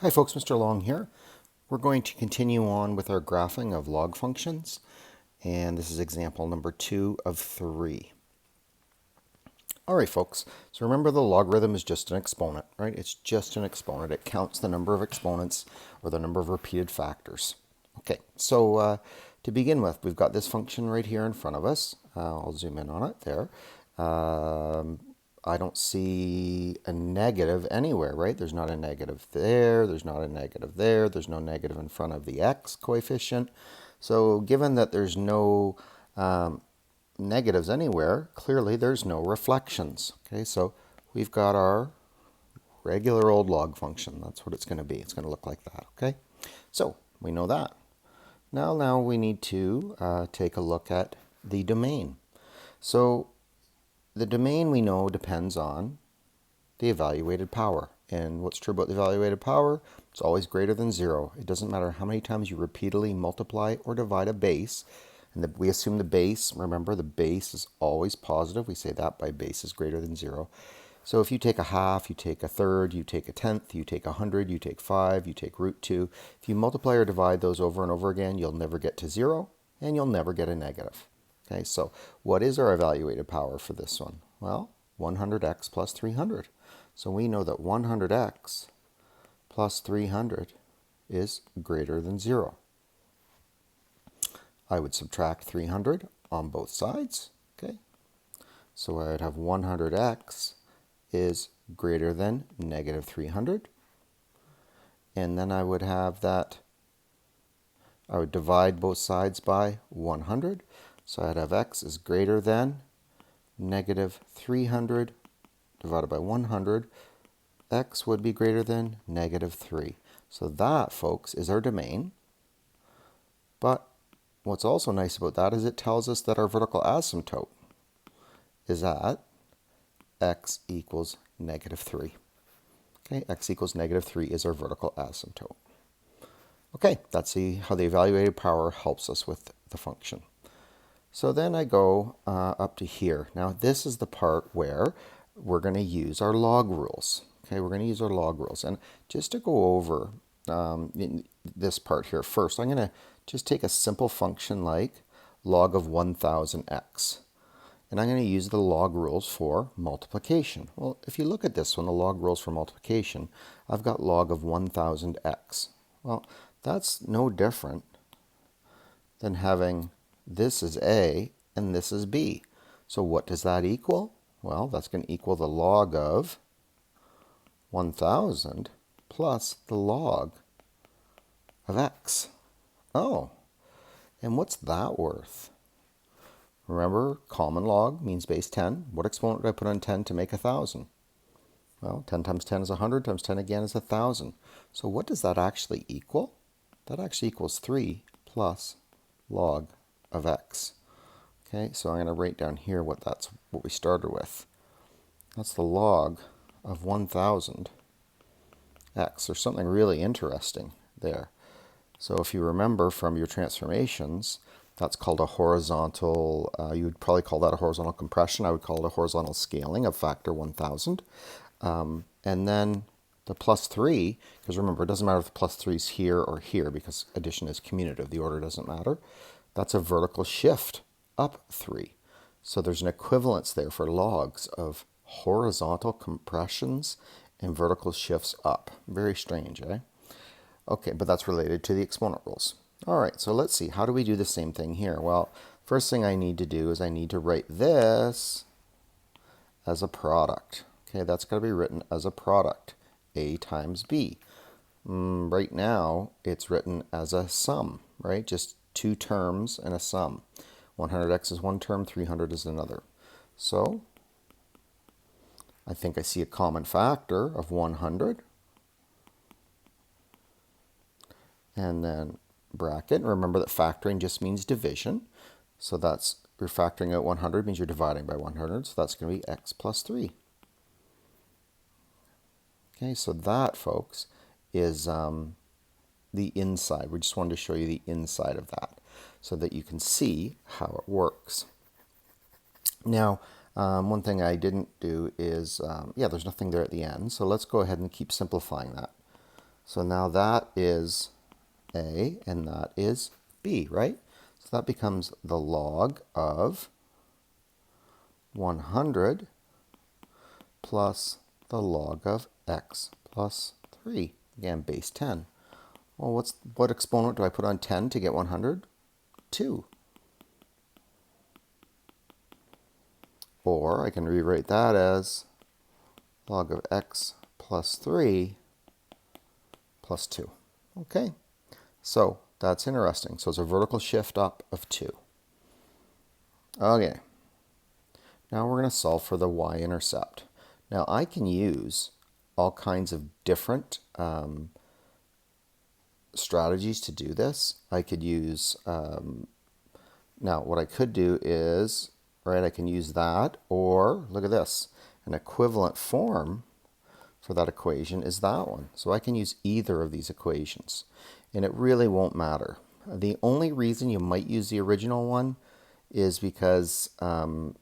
Hi folks, Mr. Long here. We're going to continue on with our graphing of log functions, and this is example number 2 of 3. Alright folks, so remember the logarithm is just an exponent, right? It's just an exponent. It counts the number of exponents or the number of repeated factors. Okay, so to begin with, we've got this function right here in front of us. I'll zoom in on it there. I don't see a negative anywhere, right? There's not a negative there, there's not a negative there, there's no negative in front of the x coefficient. So given that there's no negatives anywhere, clearly there's no reflections. Okay, so we've got our regular old log function. That's what it's going to be. It's going to look like that. Okay, so we know that. Now we need to take a look at the domain. So the domain we know depends on the evaluated power. And what's true about the evaluated power? It's always greater than 0. It doesn't matter how many times you repeatedly multiply or divide a base. And we assume the base, remember the base is always positive. We say that by base is greater than 0. So if you take a half, you take a third, you take a tenth, you take 100, you take 5, you take root 2. If you multiply or divide those over and over again, you'll never get to 0 and you'll never get a negative. Okay, so what is our evaluated power for this one? Well, 100x plus 300. So we know that 100x plus 300 is greater than 0. I would subtract 300 on both sides. Okay, so I would have 100x is greater than negative 300. And then I would have that, I would divide both sides by 100. So I'd have x is greater than negative 300 divided by 100. X would be greater than negative 3. So that, folks, is our domain. But what's also nice about that is it tells us that our vertical asymptote is at x equals negative 3. Okay, x equals negative 3 is our vertical asymptote. Okay, that's how the evaluated power helps us with the function. So then I go up to here. Now this is the part where we're going to use our log rules. Okay, we're going to use our log rules. And just to go over this part here first, I'm going to just take a simple function like log of 1000x. And I'm going to use the log rules for multiplication. Well, if you look at this one, the log rules for multiplication, I've got log of 1000x. Well, that's no different than having this is a and this is b. So what does that equal? Well, that's going to equal the log of 1000 plus the log of x. Oh, and what's that worth? Remember, common log means base 10. What exponent did I put on 10 to make 1000? Well, 10 times 10 is 100, times 10 again is 1000. So what does that actually equal? That actually equals 3 plus log of x. Okay, so I'm going to write down here what we started with. That's the log of 1000 x. There's something really interesting there. So if you remember from your transformations, that's called a horizontal, you would probably call that a horizontal compression. I would call it a horizontal scaling of factor 1000. And then the plus 3, because remember, it doesn't matter if the plus 3 is here or here because addition is commutative. The order doesn't matter. That's a vertical shift up 3. So there's an equivalence there for logs of horizontal compressions and vertical shifts up. Very strange, eh? Okay, but that's related to the exponent rules. All right, so let's see. How do we do the same thing here? Well, first thing I need to do is I need to write this as a product. Okay, that's got to be written as a product. A times B. Right now, it's written as a sum, right? Just two terms and a sum. 100x is one term, 300 is another. So I think I see a common factor of 100. And then bracket. Remember that factoring just means division. So that's, you're factoring out 100 means you're dividing by 100. So that's going to be x plus 3. Okay, so that, folks, is the inside. We just wanted to show you the inside of that so that you can see how it works. Now, one thing I didn't do is, there's nothing there at the end. So let's go ahead and keep simplifying that. So now that is A and that is B, right? So that becomes the log of 100 plus the log of x plus 3. Again, base 10. Well, what exponent do I put on 10 to get 100? 2. Or I can rewrite that as log of x plus 3 plus 2. Okay, so that's interesting. So it's a vertical shift up of 2. Okay, now we're going to solve for the y-intercept. Now I can use all kinds of different strategies to do this. I could use, now what I could do is, right, I can use that, or look at this, an equivalent form for that equation is that one. So I can use either of these equations, and it really won't matter. The only reason you might use the original one is because the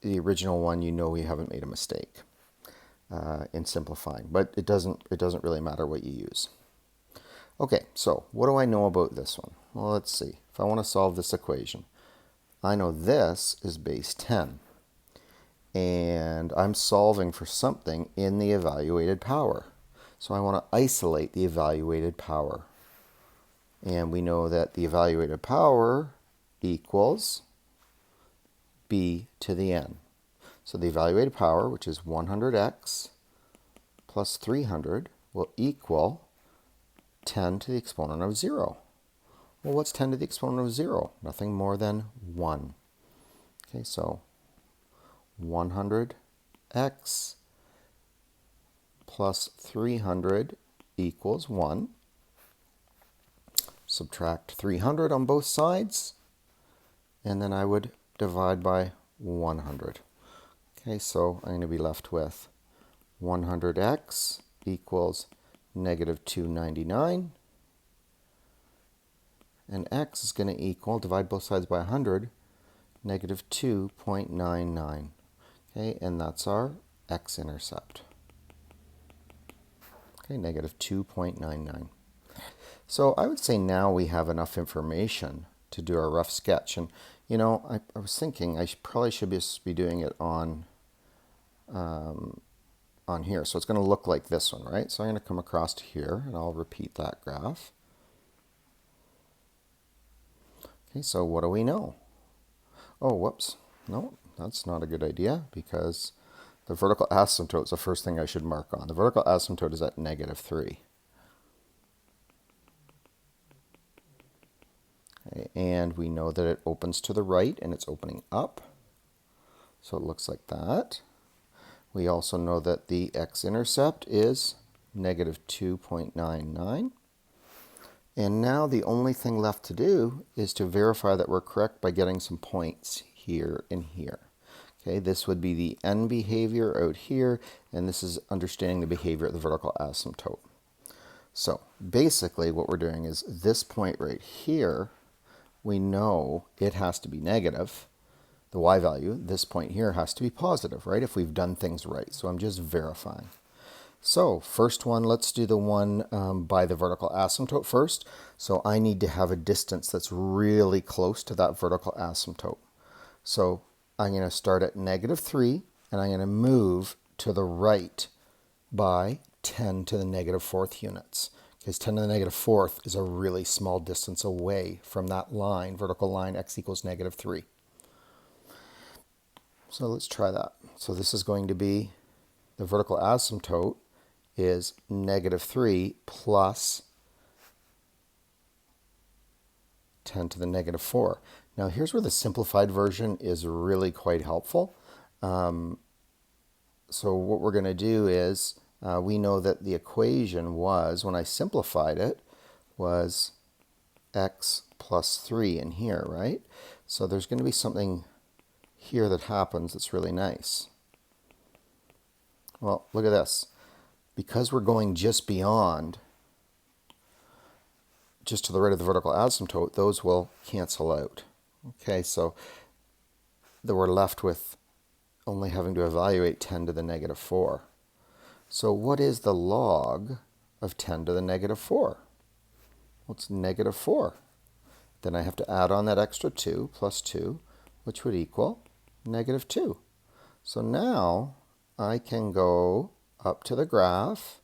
original one, you know, we haven't made a mistake in simplifying, but it doesn't really matter what you use. Okay, so what do I know about this one? Well, let's see. If I want to solve this equation, I know this is base 10. And I'm solving for something in the evaluated power. So I want to isolate the evaluated power. And we know that the evaluated power equals b to the n. So the evaluated power, which is 100x plus 300, will equal 10 to the exponent of 0. Well, what's 10 to the exponent of 0? Nothing more than 1. Okay, so 100x plus 300 equals 1. Subtract 300 on both sides, and then I would divide by 100. Okay, so I'm going to be left with 100x equals negative 299, and x is going to equal, divide both sides by 100, negative 2.99. Okay, and that's our x-intercept. Okay, negative 2.99. So I would say now we have enough information to do our rough sketch. And, you know, I was thinking I probably should be doing it on here. So it's going to look like this one, right? So I'm going to come across to here, and I'll repeat that graph. Okay, so what do we know? Oh, whoops. No, that's not a good idea, because the vertical asymptote is the first thing I should mark on. The vertical asymptote is at negative 3. Okay, and we know that it opens to the right, and it's opening up. So it looks like that. We also know that the x-intercept is negative 2.99. And now the only thing left to do is to verify that we're correct by getting some points here and here. Okay, this would be the n behavior out here, and this is understanding the behavior at the vertical asymptote. So basically what we're doing is this point right here, we know it has to be negative. The y value, this point here, has to be positive, right, if we've done things right. So I'm just verifying. So first one, let's do the one by the vertical asymptote first. So I need to have a distance that's really close to that vertical asymptote. So I'm going to start at negative 3, and I'm going to move to the right by 10 to the negative 4th units. Because 10 to the negative 4th is a really small distance away from that line, vertical line, x equals negative 3. So let's try that. So this is going to be, the vertical asymptote is negative 3 plus 10 to the negative 4. Now here's where the simplified version is really quite helpful. So what we're going to do is, we know that the equation was, when I simplified it, was x plus 3 in here, right? So there's going to be something here that happens that's really nice. Well, look at this. Because we're going just beyond, just to the right of the vertical asymptote, those will cancel out. Okay, so that we're left with only having to evaluate 10 to the negative 4. So what is the log of 10 to the negative 4? Well, it's negative 4. Then I have to add on that extra 2 plus 2, which would equal negative 2. So now I can go up to the graph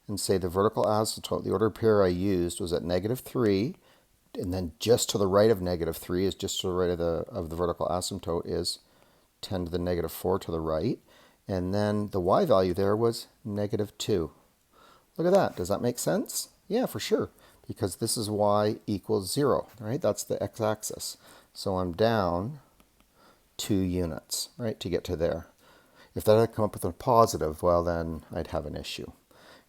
and say the vertical asymptote, the ordered pair I used was at negative 3, and then just to the right of negative 3 is just to the right of the vertical asymptote is 10 to the negative 4 to the right. And then the y value there was negative 2. Look at that. Does that make sense? Yeah, for sure. Because this is y equals 0, right? That's the x-axis. So I'm down 2 units, right, to get to there. If that had come up with a positive, well, then I'd have an issue.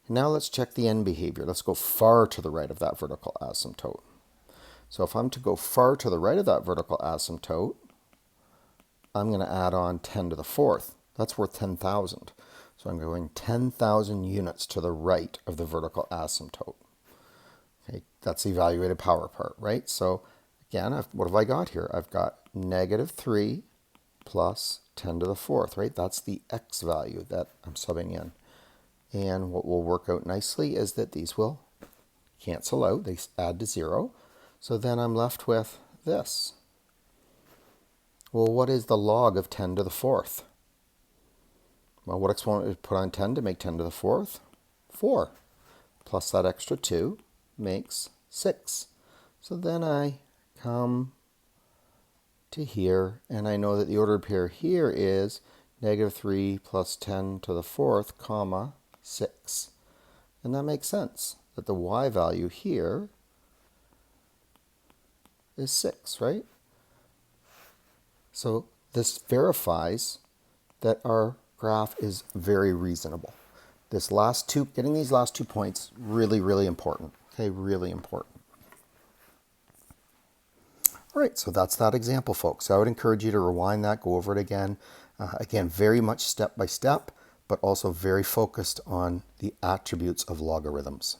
Now let's check the end behavior. Let's go far to the right of that vertical asymptote. So if I'm to go far to the right of that vertical asymptote, I'm going to add on 10 to the 4th. That's worth 10,000. So I'm going 10,000 units to the right of the vertical asymptote. Okay, that's the evaluated power part, right? So again, what have I got here? I've got negative 3 plus 10 to the 4th, right? That's the x value that I'm subbing in. And what will work out nicely is that these will cancel out. They add to 0. So then I'm left with this. Well, what is the log of 10 to the 4th? Well, what exponent is put on 10 to make 10 to the 4th? 4. Plus that extra 2 makes 6. So then I come to here, and I know that the ordered pair here is negative 3 plus 10 to the 4th, comma, 6. And that makes sense, that the y value here is 6, right? So this verifies that our graph is very reasonable. Getting these last 2 points, really, really important. Okay, really important. All right, so that's that example, folks. I would encourage you to rewind that, go over it again. Again, very much step by step, but also very focused on the attributes of logarithms.